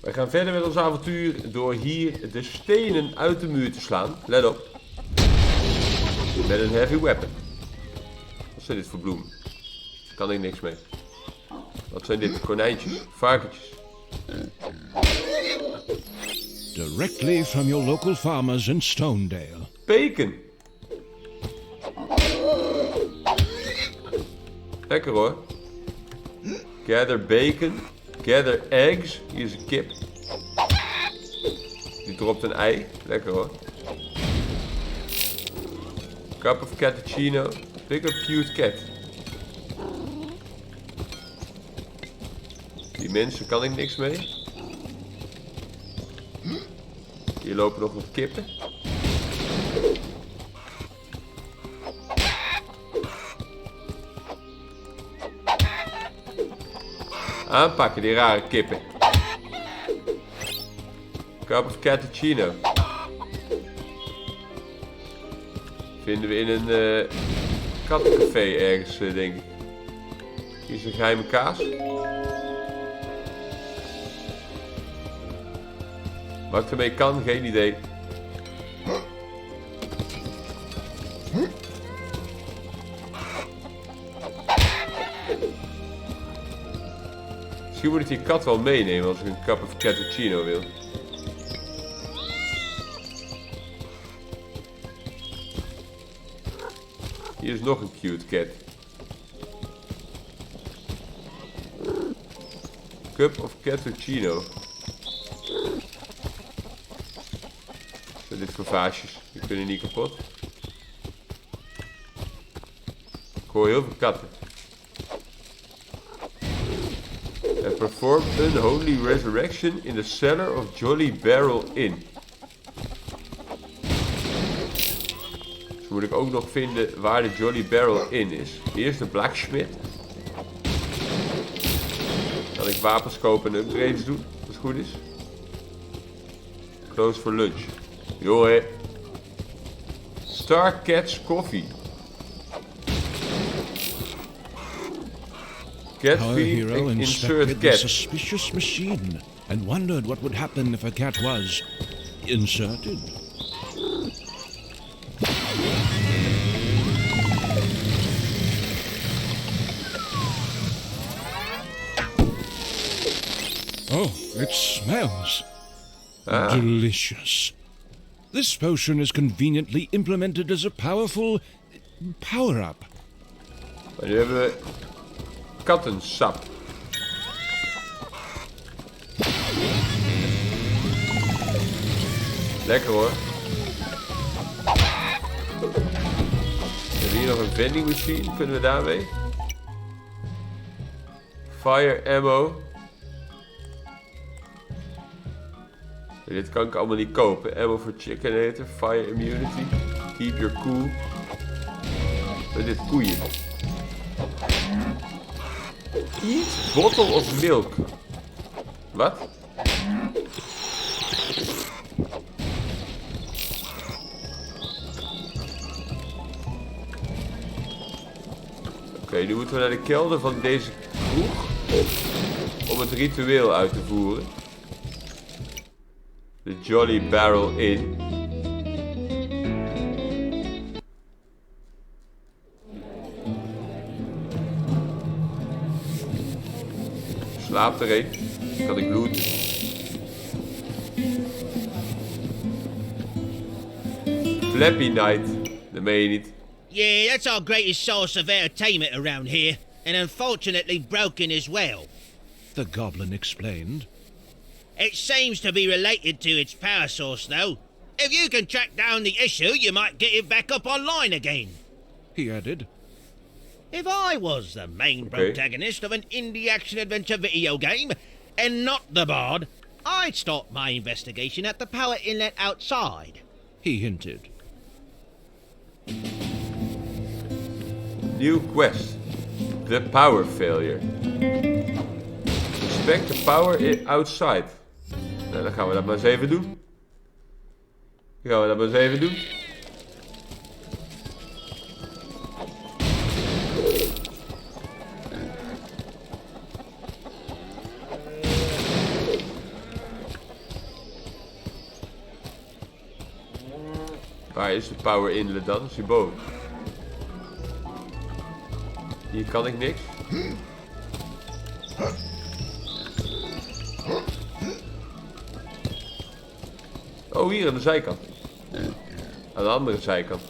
Wij gaan verder met ons avontuur door hier de stenen uit de muur te slaan. Let op. Met een heavy weapon. Wat zijn dit voor bloemen? Kan ik niks mee. Wat zijn dit? Konijntjes? Varkentjes? Directly from your local farmers in Stonedale. Bacon! Lekker hoor. Gather bacon. Gather eggs. Hier is een kip. Die dropt een ei. Lekker hoor. Cup of cappuccino. Pick up cute cat. Die mensen kan ik niks mee. Hier lopen nog wat kippen. Aanpakken die rare kippen. Cup of cappuccino. Vinden we in een kattencafé ergens, denk ik. Hier is een geheime kaas. Wat ik ermee kan, geen idee. Misschien moet ik die kat wel meenemen als ik een cup of cappuccino wil. Hier is nog een cute cat. Cup of cappuccino. Wat zijn dit voor vaasjes? Die kunnen niet kapot. Ik hoor heel veel katten. And perform unholy resurrection in the cellar of Jolly Barrel Inn. Dus moet ik ook nog vinden waar de Jolly Barrel Inn is. Eerst de blacksmith. Kan ik wapens kopen en upgrades doen, als het goed is. Close for lunch. Joh. Star Cat's Coffee. Cat Our feed, hero insert inspected the cat. suspicious machine and wondered what would happen if a cat was inserted. Oh, it smells delicious. This potion is conveniently implemented as a powerful power-up. Maar nu hebben we kattensap. Lekker hoor. We hebben hier nog een vending machine. Kunnen we daarmee? Fire ammo. Dit kan ik allemaal niet kopen. Ammo voor chicken eater. Fire immunity. Keep your cool. Met dit koeien. Eat bottle of milk. Wat? Oké, nu moeten we naar de kelder van deze kroeg. Om het ritueel uit te voeren. De Jolly Barrel Inn. Slaapt er een. Kan ik looten. Flappy Night. Dat meen je niet. Yeah, that's our greatest source of entertainment around here. And unfortunately broken as well. The goblin explained. It seems to be related to its power source, though. If you can track down the issue, you might get it back up online again. He added. If I was the main protagonist of an indie action-adventure video game, and not the bard, I'd start my investigation at the power inlet outside. He hinted. New quest. The power failure. Inspect the power outside. Nou, dan gaan we dat maar eens even doen. Waar is de power inlet dan? Is hierboven? Hier kan ik niks. Oh, hier aan de zijkant. Aan de andere zijkant.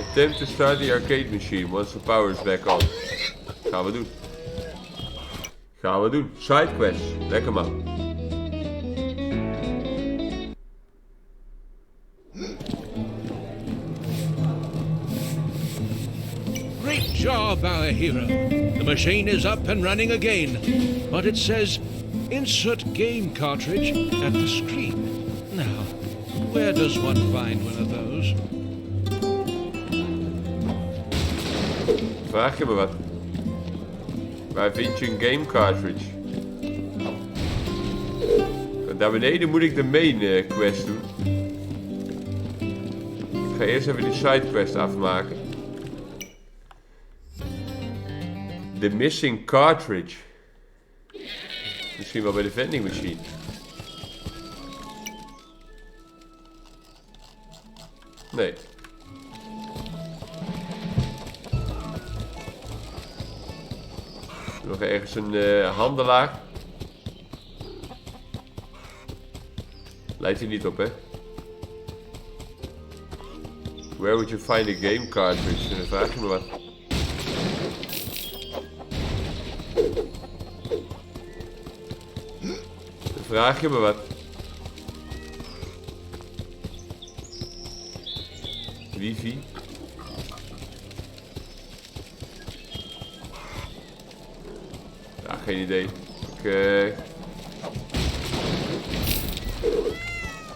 Attempt to start the arcade machine once the power is back on. Gaan we doen. Gaan we doen. Sidequest. Lekker man. Great job, our hero. The machine is up and running again. But it says, insert game cartridge at the screen. Now, where does one find one of those? Vraag je me wat? Waar vind je een game cartridge? Daar beneden moet ik de main quest doen. Ik ga eerst even die side quest afmaken. The missing cartridge. Misschien wel bij de vending machine. Nee. Nog ergens een handelaar. Lijkt er niet op, hè? Where would you find a game cartridge? Dan vraag je me wat. Dan vraag je me wat. Wifi. Ja, geen idee.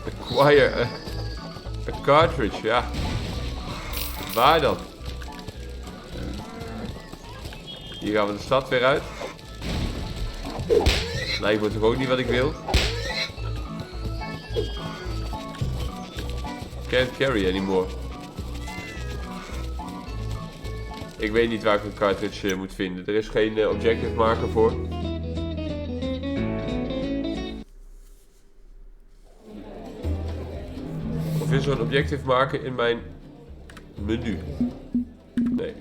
Acquire a cartridge, ja. Waar dan? Hier gaan we de stad weer uit. Lijkt me toch ook niet wat ik wil. Can't carry anymore. Ik weet niet waar ik een cartridge moet vinden. Er is geen objective marker voor. Of is er een objective marker in mijn menu? Nee.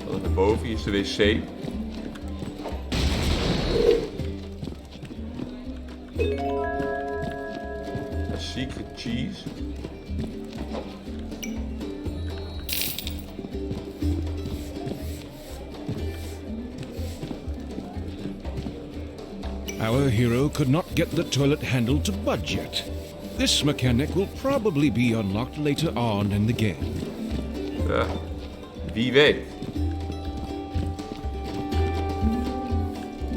Dan naar boven, hier is de wc. A secret cheese. Our hero could not get the toilet handle to budge yet. This mechanic will probably be unlocked later on in the game. Ja, wie weet.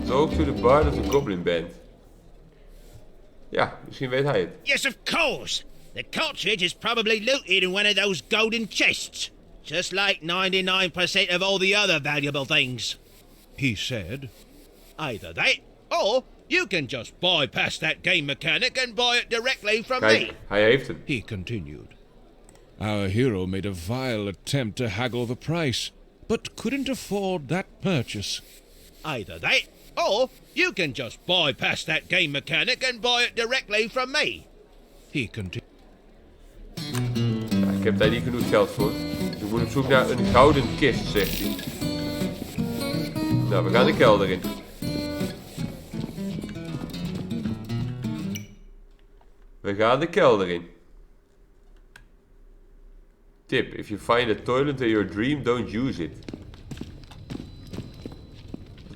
Talk to the bard of the goblin band. Ja, misschien weet hij het. Yes, of course. The cartridge is probably looted in one of those golden chests. Just like 99% of all the other valuable things. He said. Either that, or you can just bypass that game mechanic and buy it directly from Kijk, me. hij heeft hem. He continued. Our hero made a vile attempt to haggle the price, but couldn't afford that purchase. Either that, or you can just bypass that game mechanic and buy it directly from me. He continued. Ja, ik heb daar niet genoeg geld voor. Dus ik moet op zoek naar een gouden kist, zegt hij. Nou, we gaan de kelder in. We gaan de kelder in. Tip: if you find a toilet in your dream, don't use it.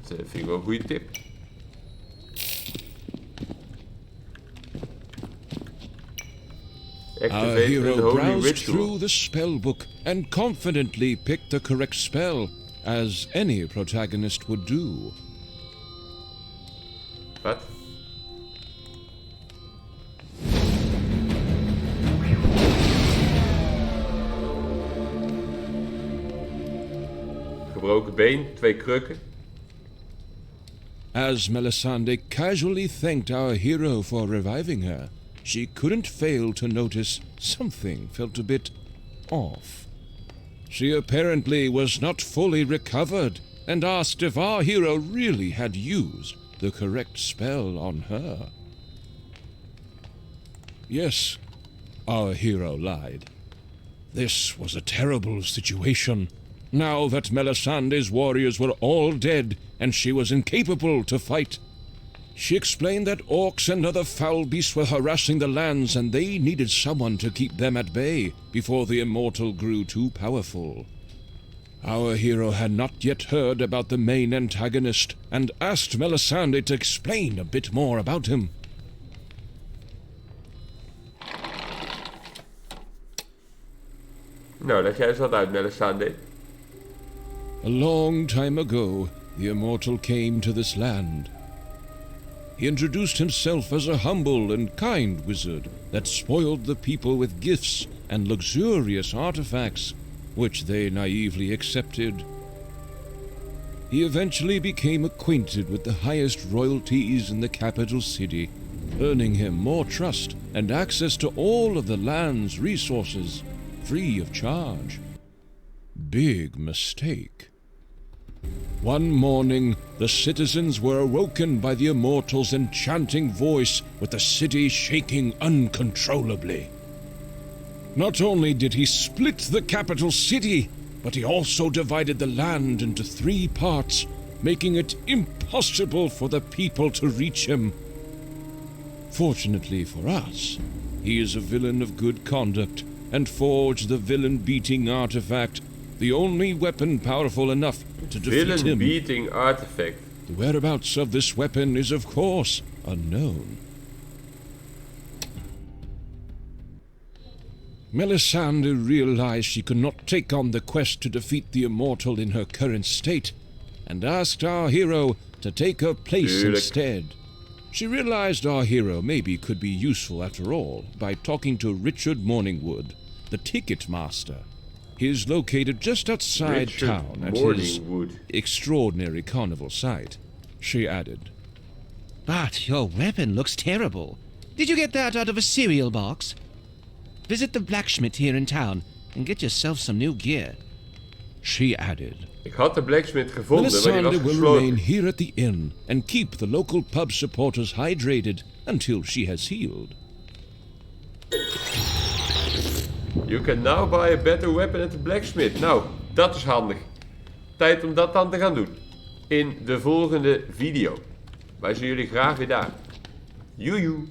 Dat vind ik wel een goede tip. Our Activate an hero holy browsed ritual. through the spell book and confidently picked the correct spell, as any protagonist would do. Wat? Gebroken been, 2 krukken. As Melisande casually thanked our hero for reviving her, she couldn't fail to notice something felt a bit off. She apparently was not fully recovered and asked if our hero really had used the correct spell on her. Yes, our hero lied. This was a terrible situation. Now that Melisandre's warriors were all dead and she was incapable to fight, she explained that orcs and other foul beasts were harassing the lands and they needed someone to keep them at bay before the Immortal grew too powerful. Our hero had not yet heard about the main antagonist and asked Melisandre to explain a bit more about him. Nou, leg jij eens wat uit, Melisandre. A long time ago, the Immortal came to this land. He introduced himself as a humble and kind wizard that spoiled the people with gifts and luxurious artifacts, which they naively accepted. He eventually became acquainted with the highest royalties in the capital city, earning him more trust and access to all of the land's resources, free of charge. Big mistake. One morning, the citizens were awoken by the Immortal's enchanting voice, with the city shaking uncontrollably. Not only did he split the capital city, but he also divided the land into 3 parts, making it impossible for the people to reach him. Fortunately for us, he is a villain of good conduct and forged the villain-beating artifact, the only weapon powerful enough to defeat him. Villain-beating artifact. The whereabouts of this weapon is, of course, unknown. Melisandre realized she could not take on the quest to defeat the Immortal in her current state, and asked our hero to take her place instead. She realized our hero maybe could be useful after all by talking to Richard Morningwood, the ticket master. He is located just outside town at his extraordinary carnival site, she added. But your weapon looks terrible. Did you get that out of a cereal box? Visit the blacksmith here in town and get yourself some new gear, she added. Ik had de blacksmith gevonden, maar die was Melisandre will gesloten. remain here at the inn and keep the local pub supporters hydrated until she has healed. You can now buy a better weapon at the blacksmith. Nou, dat is handig. Tijd om dat dan te gaan doen. In de volgende video. Wij zien jullie graag weer daar. Joejoe.